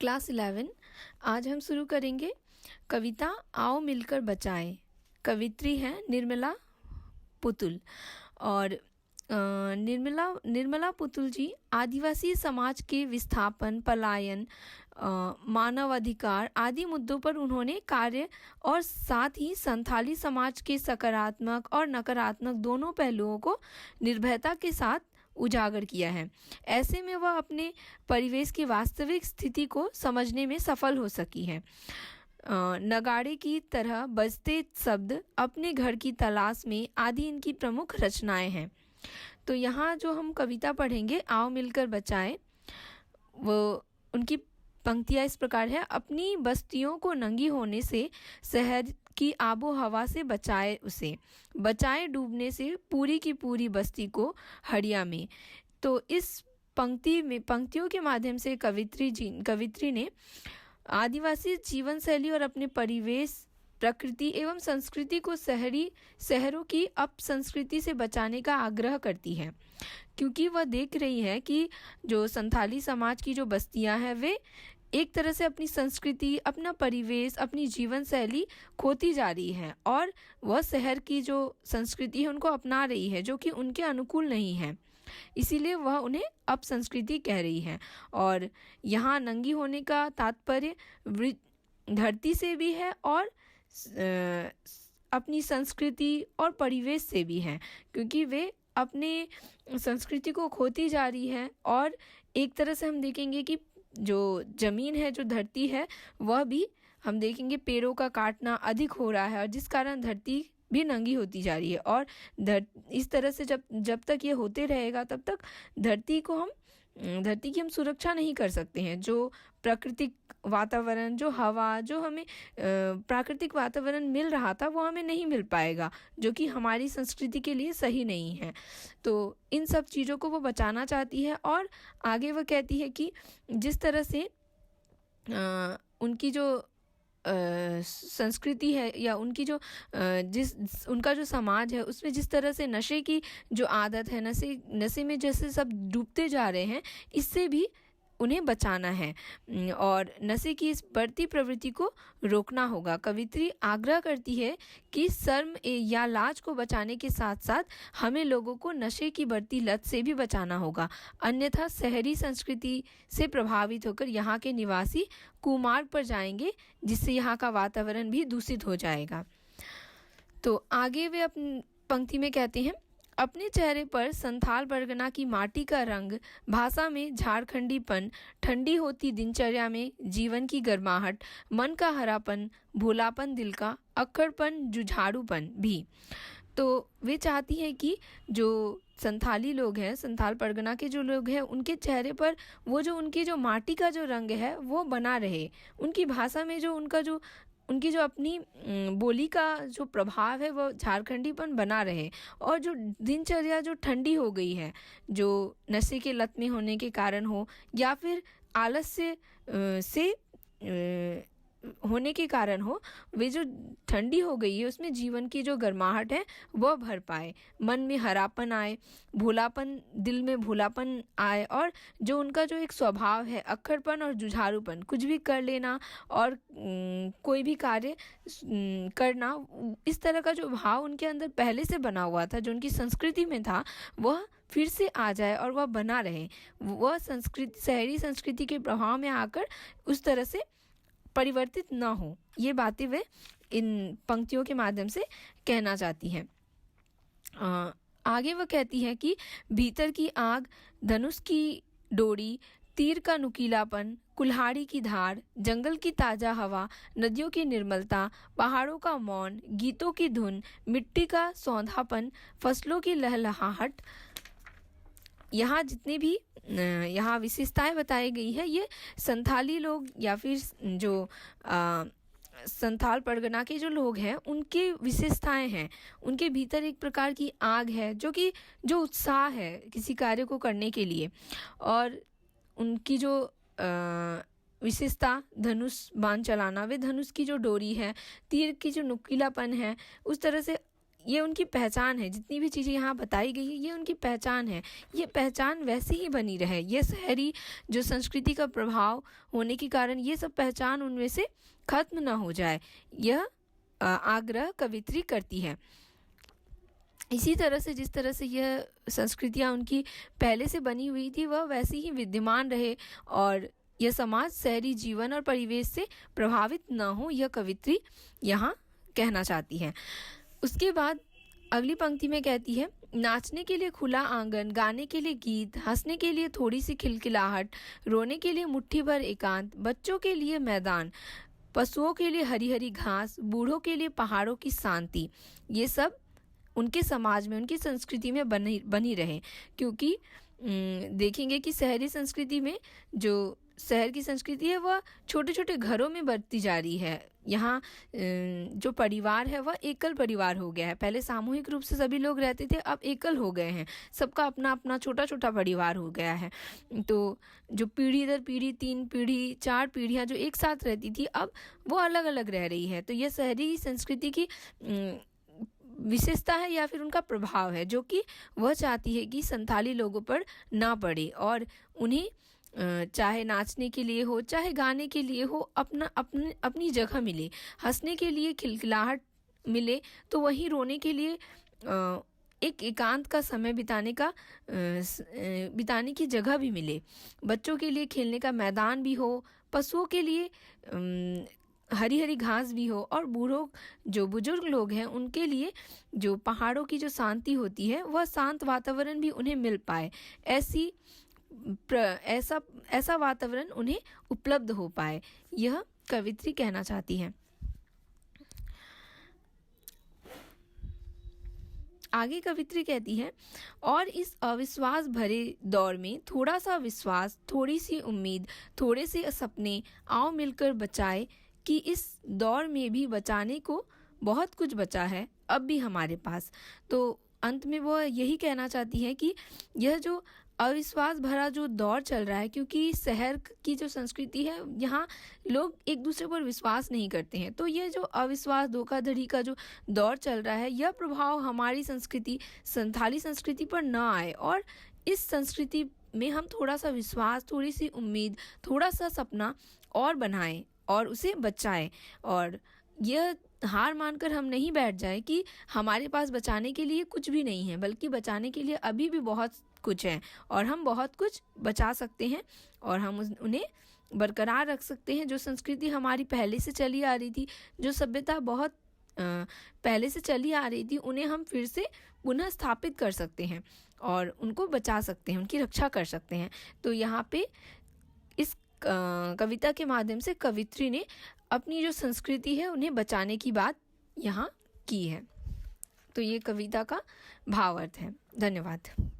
Class 11। आज हम शुरू करेंगे कविता आओ मिलकर बचाएं। कवित्री हैं निर्मला पुतुल। और निर्मला पुतुल जी आदिवासी समाज के विस्थापन, पलायन, मानवाधिकार आदि मुद्दों पर उन्होंने कार्य और साथ ही संथाली समाज के सकारात्मक और नकारात्मक दोनों पहलुओं को निर्भयता के साथ उजागर किया है। ऐसे में वह अपने परिवेश की वास्तविक स्थिति को समझने में सफल हो सकी है। नगाड़े की तरह बजते शब्द, अपने घर की तलाश में आदि इनकी प्रमुख रचनाएं हैं। तो यहाँ जो हम कविता पढ़ेंगे आओ मिलकर बचाएं, वो उनकी पंक्तियाँ इस प्रकार है। अपनी बस्तियों को नंगी होने से, शहर की आबो हवा से बचाए उसे, बचाए डूबने से पूरी की पूरी बस्ती को हड़िया में। तो इस पंक्तियों के माध्यम से कवित्री ने आदिवासी जीवन शैली और अपने परिवेश, प्रकृति एवं संस्कृति को शहरों की अपसंस्कृति से बचाने का आग्रह करती है, क्योंकि वह देख रही है कि जो संथाली समाज की जो बस्तियां हैं वे एक तरह से अपनी संस्कृति, अपना परिवेश, अपनी जीवन शैली खोती जा रही है और वह शहर की जो संस्कृति है उनको अपना रही है, जो कि उनके अनुकूल नहीं है। इसीलिए वह उन्हें अपसंस्कृति कह रही है। और यहाँ नंगी होने का तात्पर्य धरती से भी है और अपनी संस्कृति और परिवेश से भी है, क्योंकि वे अपने संस्कृति को खोती जा रही है। और एक तरह से हम देखेंगे कि जो जमीन है, जो धरती है, वह भी हम देखेंगे पेड़ों का काटना अधिक हो रहा है और जिस कारण धरती भी नंगी होती जा रही है। और इस तरह से जब तक ये होते रहेगा तब तक धरती की हम सुरक्षा नहीं कर सकते हैं। जो प्राकृतिक वातावरण, जो हवा, जो हमें प्राकृतिक वातावरण मिल रहा था वो हमें नहीं मिल पाएगा, जो कि हमारी संस्कृति के लिए सही नहीं है। तो इन सब चीज़ों को वो बचाना चाहती है। और आगे वो कहती है कि जिस तरह से उनकी जो संस्कृति है या उनकी जो उनका जो समाज है उसमें जिस तरह से नशे की जो आदत है, नशे में जैसे सब डूबते जा रहे हैं, इससे भी उन्हें बचाना है और नशे की इस बढ़ती प्रवृत्ति को रोकना होगा। कवित्री आग्रह करती है कि शर्म या लाज को बचाने के साथ साथ हमें लोगों को नशे की बढ़ती लत से भी बचाना होगा, अन्यथा शहरी संस्कृति से प्रभावित होकर यहाँ के निवासी कुमार्ग पर जाएंगे, जिससे यहाँ का वातावरण भी दूषित हो जाएगा। तो आगे वे अपनी पंक्ति में कहते हैं, अपने चेहरे पर संथाल परगना की माटी का रंग, भाषा में झारखंडीपन, ठंडी होती दिनचर्या में जीवन की गर्माहट, मन का हरापन, भोलापन, दिल का अक्खड़पन, जुझारूपन भी। तो वे चाहती हैं कि जो संथाली लोग हैं, संथाल परगना के जो लोग हैं, उनके चेहरे पर वो जो उनकी जो माटी का जो रंग है वो बना रहे, उनकी भाषा में जो उनकी जो अपनी बोली का जो प्रभाव है वो झारखंडीपन बना रहे, और जो दिनचर्या जो ठंडी हो गई है, जो नशे के लत में होने के कारण हो या फिर आलस्य से होने के कारण हो, वे जो ठंडी हो गई है उसमें जीवन की जो गर्माहट है वह भर पाए, मन में हरापन आए, दिल में भोलापन आए, और जो उनका जो एक स्वभाव है अक्खड़पन और जुझारूपन, कुछ भी कर लेना और कोई भी कार्य करना, इस तरह का जो भाव उनके अंदर पहले से बना हुआ था, जो उनकी संस्कृति में था, वह फिर से आ जाए और वह बना रहे। वह शहरी संस्कृति के प्रभाव में आकर उस तरह से परिवर्तित ना हो। ये बातें वे इन पंक्तियों के माध्यम से कहना चाहती हैं। आगे वह कहती है कि भीतर की आग, धनुष की डोरी, तीर का नुकीलापन, कुल्हाड़ी की धार, जंगल की ताज़ा हवा, नदियों की निर्मलता, पहाड़ों का मौन, गीतों की धुन, मिट्टी का सौंधापन, फसलों की लहलहाहट, यहाँ जितनी भी यहाँ विशेषताएं बताई गई है, ये संथाली लोग या फिर जो संथाल परगना के जो लोग हैं उनकी विशेषताएं हैं। उनके भीतर एक प्रकार की आग है, जो उत्साह है किसी कार्य को करने के लिए, और उनकी जो विशेषता धनुष बाण चलाना, वे धनुष की जो डोरी है, तीर की जो नुकीलापन है, उस तरह से ये उनकी पहचान है। जितनी भी चीज़ें यहाँ बताई गई है ये उनकी पहचान है। ये पहचान वैसे ही बनी रहे। ये शहरी जो संस्कृति का प्रभाव होने के कारण ये सब पहचान उनमें से खत्म ना हो जाए, यह आग्रह कवित्री करती है। इसी तरह से जिस तरह से यह संस्कृतियाँ उनकी पहले से बनी हुई थी वह वैसी ही विद्यमान रहे और यह समाज शहरी जीवन और परिवेश से प्रभावित न हो, यह कवित्री यहाँ कहना चाहती है। उसके बाद अगली पंक्ति में कहती है, नाचने के लिए खुला आंगन, गाने के लिए गीत, हंसने के लिए थोड़ी सी खिलखिलाहट, रोने के लिए मुट्ठी भर एकांत, बच्चों के लिए मैदान, पशुओं के लिए हरी हरी घास, बूढ़ों के लिए पहाड़ों की शांति, ये सब उनके समाज में, उनकी संस्कृति में बनी रहे। क्योंकि देखेंगे कि शहरी संस्कृति में जो शहर की संस्कृति है वह छोटे छोटे घरों में बढ़ती जा रही है। यहाँ जो परिवार है वह एकल परिवार हो गया है। पहले सामूहिक रूप से सभी लोग रहते थे, अब एकल हो गए हैं। सबका अपना अपना छोटा छोटा परिवार हो गया है। तो जो पीढ़ी दर पीढ़ी, 3 पीढ़ी 4 पीढ़ियाँ जो एक साथ रहती थी अब वो अलग अलग रह रही है। तो यह शहरी संस्कृति की विशेषता है या फिर उनका प्रभाव है, जो कि वह चाहती है कि संथाली लोगों पर ना पड़े और उन्हें चाहे नाचने के लिए हो, चाहे गाने के लिए हो, अपनी जगह मिले। हंसने के लिए खिलखिलाहट मिले तो वहीं रोने के लिए एक एकांत का समय बिताने की जगह भी मिले। बच्चों के लिए खेलने का मैदान भी हो, पशुओं के लिए हरी हरी घास भी हो और बूढ़ों जो बुजुर्ग लोग हैं उनके लिए जो पहाड़ों की जो शांति होती है वह शांत वातावरण भी उन्हें मिल पाए। ऐसा वातावरण उन्हें उपलब्ध हो पाए, यह कवित्री कहना चाहती है। आगे कवित्री कहती है, और इस अविश्वास भरे दौर में थोड़ा सा विश्वास, थोड़ी सी उम्मीद, थोड़े से सपने आओ मिलकर बचाए, कि इस दौर में भी बचाने को बहुत कुछ बचा है अब भी हमारे पास। तो अंत में वो यही कहना चाहती है कि यह जो अविश्वास भरा जो दौर चल रहा है, क्योंकि शहर की जो संस्कृति है यहाँ लोग एक दूसरे पर विश्वास नहीं करते हैं, तो ये जो अविश्वास धोखाधड़ी का जो दौर चल रहा है यह प्रभाव हमारी संस्कृति, संथाली संस्कृति पर न आए और इस संस्कृति में हम थोड़ा सा विश्वास, थोड़ी सी उम्मीद, थोड़ा सा सपना और बनाएं और उसे बचाएं। और यह हार मानकर हम नहीं बैठ जाए कि हमारे पास बचाने के लिए कुछ भी नहीं है, बल्कि बचाने के लिए अभी भी बहुत कुछ है और हम बहुत कुछ बचा सकते हैं और हम उन्हें बरकरार रख सकते हैं। जो संस्कृति हमारी पहले से चली आ रही थी, जो सभ्यता बहुत पहले से चली आ रही थी, उन्हें हम फिर से पुनः स्थापित कर सकते हैं और उनको बचा सकते हैं, उनकी रक्षा कर सकते हैं। तो यहाँ पे इस कविता के माध्यम से कवित्री ने अपनी जो संस्कृति है उन्हें बचाने की बात यहाँ की है। तो ये कविता का भावार्थ है। धन्यवाद।